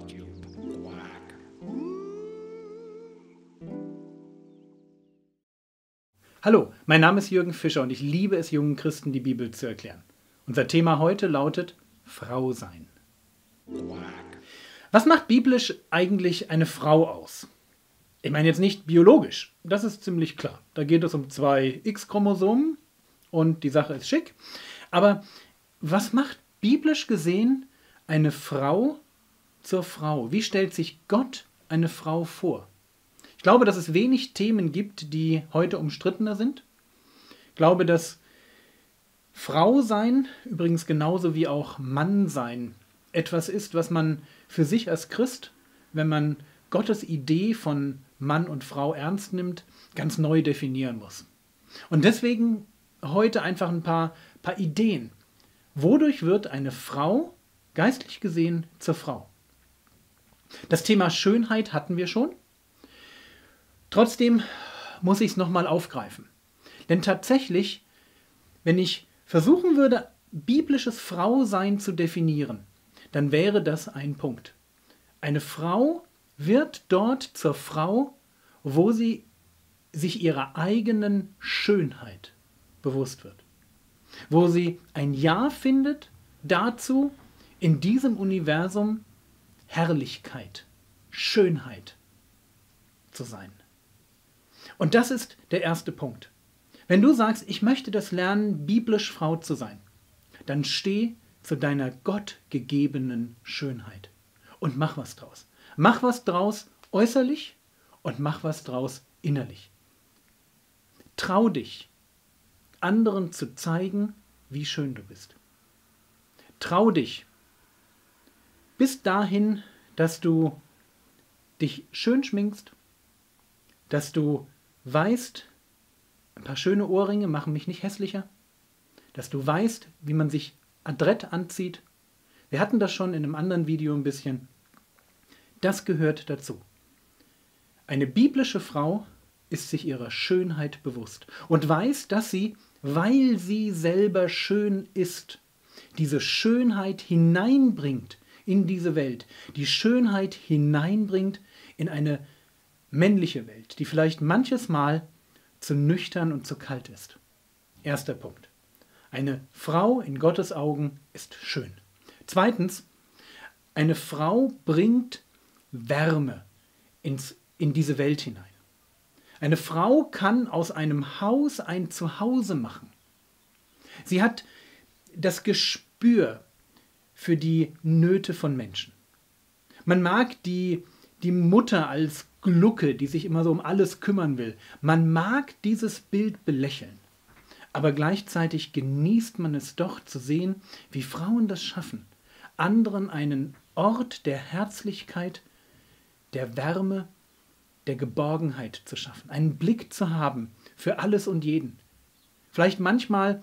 you quack. Hallo, mein Name ist Jürgen Fischer und ich liebe es, jungen Christen die Bibel zu erklären. Unser Thema heute lautet Frau sein. Quack. Was macht biblisch eigentlich eine Frau aus? Ich meine jetzt nicht biologisch, das ist ziemlich klar. Da geht es um 2 X-Chromosomen und die Sache ist schick. Aber was macht biblisch gesehen eine Frau zur Frau? Wie stellt sich Gott eine Frau vor? Ich glaube, dass es wenig Themen gibt, die heute umstrittener sind. Ich glaube, dass Frau sein, übrigens genauso wie auch Mann sein, etwas ist, was man für sich als Christ, wenn man Gottes Idee von Mann und Frau ernst nimmt, ganz neu definieren muss. Und deswegen heute einfach ein paar Ideen. Wodurch wird eine Frau, geistlich gesehen, zur Frau? Das Thema Schönheit hatten wir schon. Trotzdem muss ich es nochmal aufgreifen. Denn tatsächlich, wenn ich versuchen würde, biblisches Frausein zu definieren, dann wäre das ein Punkt. Eine Frau wird dort zur Frau, wo sie sich ihrer eigenen Schönheit bewusst wird. Wo sie ein Ja findet dazu, in diesem Universum Herrlichkeit, Schönheit zu sein. Und das ist der erste Punkt. Wenn du sagst, ich möchte das lernen, biblisch Frau zu sein, dann steh zu deiner gottgegebenen Schönheit und mach was draus. Mach was draus äußerlich und mach was draus innerlich. Trau dich, anderen zu zeigen, wie schön du bist. Trau dich bis dahin, dass du dich schön schminkst, dass du weißt, ein paar schöne Ohrringe machen mich nicht hässlicher, dass du weißt, wie man sich adrett anzieht. Wir hatten das schon in einem anderen Video ein bisschen. Das gehört dazu. Eine biblische Frau ist sich ihrer Schönheit bewusst und weiß, dass sie, weil sie selber schön ist, diese Schönheit hineinbringt in diese Welt, die Schönheit hineinbringt in eine männliche Welt, die vielleicht manches Mal zu nüchtern und zu kalt ist. Erster Punkt. Eine Frau in Gottes Augen ist schön. Zweitens, eine Frau bringt Wärme in diese Welt hinein. Eine Frau kann aus einem Haus ein Zuhause machen. Sie hat das Gespür für die Nöte von Menschen. Man mag die Mutter als Glucke, die sich immer so um alles kümmern will. Man mag dieses Bild belächeln. Aber gleichzeitig genießt man es doch zu sehen, wie Frauen das schaffen, anderen einen Ort der Herzlichkeit, der Wärme, der Geborgenheit zu schaffen. Einen Blick zu haben für alles und jeden. Vielleicht manchmal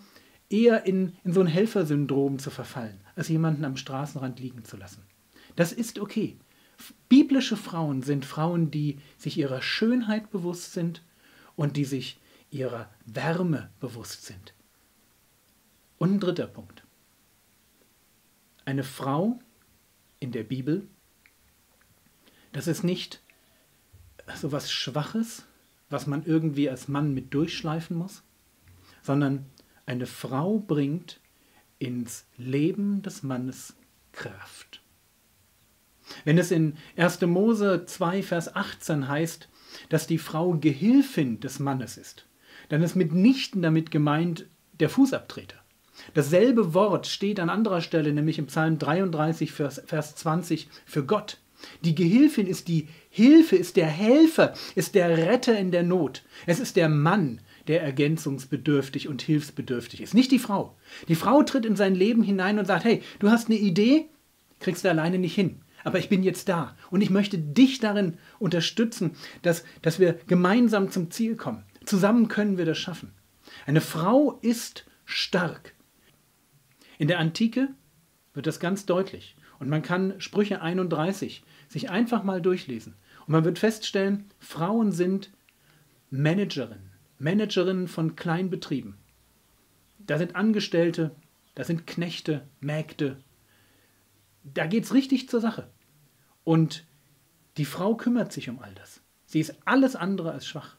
eher in so ein Helfersyndrom zu verfallen, als jemanden am Straßenrand liegen zu lassen. Das ist okay. Biblische Frauen sind Frauen, die sich ihrer Schönheit bewusst sind und die sich ihrer Wärme bewusst sind. Und ein dritter Punkt. Eine Frau in der Bibel, das ist nicht so was Schwaches, was man irgendwie als Mann mit durchschleifen muss, sondern eine Frau bringt ins Leben des Mannes Kraft. Wenn es in 1. Mose 2, Vers 18 heißt, dass die Frau Gehilfin des Mannes ist, dann ist mitnichten damit gemeint der Fußabtreter. Dasselbe Wort steht an anderer Stelle, nämlich im Psalm 33, Vers 20, für Gott. Die Gehilfin ist die Hilfe, ist der Helfer, ist der Retter in der Not. Es ist der Mann, der ergänzungsbedürftig und hilfsbedürftig ist, nicht die Frau. Die Frau tritt in sein Leben hinein und sagt, hey, du hast eine Idee, kriegst du alleine nicht hin. Aber ich bin jetzt da und ich möchte dich darin unterstützen, dass wir gemeinsam zum Ziel kommen. Zusammen können wir das schaffen. Eine Frau ist stark. In der Antike wird das ganz deutlich. Und man kann Sprüche 31 sich einfach mal durchlesen. Und man wird feststellen, Frauen sind Managerinnen von Kleinbetrieben. Da sind Angestellte, da sind Knechte, Mägde. Da geht es richtig zur Sache. Und die Frau kümmert sich um all das. Sie ist alles andere als schwach.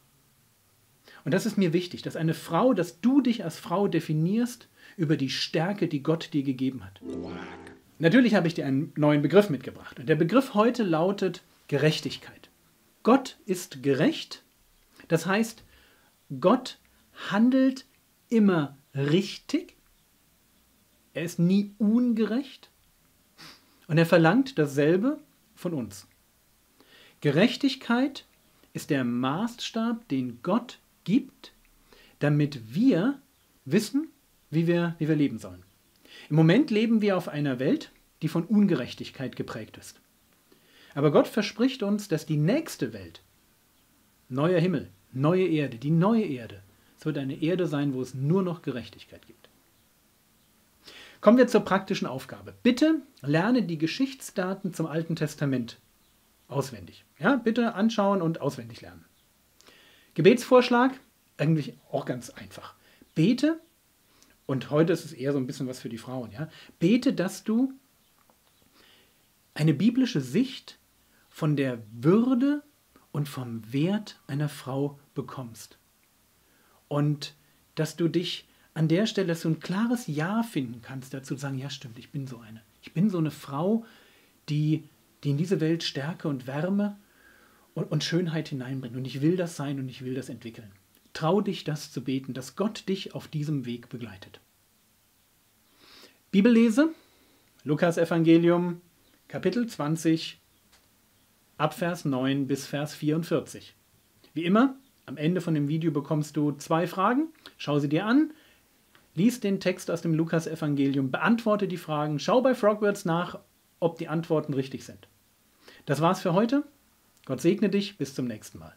Und das ist mir wichtig, dass dass du dich als Frau definierst über die Stärke, die Gott dir gegeben hat. Quack. Natürlich habe ich dir einen neuen Begriff mitgebracht. Und der Begriff heute lautet Gerechtigkeit. Gott ist gerecht. Das heißt, Gott handelt immer richtig. Er ist nie ungerecht. Und er verlangt dasselbe von uns. Gerechtigkeit ist der Maßstab, den Gott gibt, damit wir wissen, wie wir leben sollen. Im Moment leben wir auf einer Welt, die von Ungerechtigkeit geprägt ist. Aber Gott verspricht uns, dass die nächste Welt, neuer Himmel, neue Erde, die neue Erde, es wird eine Erde sein, wo es nur noch Gerechtigkeit gibt. Kommen wir zur praktischen Aufgabe. Bitte lerne die Geschichtsdaten zum Alten Testament auswendig. Ja, bitte anschauen und auswendig lernen. Gebetsvorschlag, eigentlich auch ganz einfach. Bete, und heute ist es eher so ein bisschen was für die Frauen, ja, bete, dass du eine biblische Sicht von der Würde und vom Wert einer Frau bekommst. Und dass du dich an der Stelle, dass du ein klares Ja finden kannst, dazu zu sagen, ja stimmt, ich bin so eine. Ich bin so eine Frau, die in diese Welt Stärke und Wärme und Schönheit hineinbringt. Und ich will das sein und ich will das entwickeln. Trau dich, das zu beten, dass Gott dich auf diesem Weg begleitet. Bibellese, Lukas Evangelium, Kapitel 20, ab Vers 9 bis Vers 44. Wie immer, am Ende von dem Video bekommst du 2 Fragen. Schau sie dir an, lies den Text aus dem Lukas Evangelium, beantworte die Fragen, schau bei Frogwords nach, ob die Antworten richtig sind. Das war's für heute. Gott segne dich, bis zum nächsten Mal.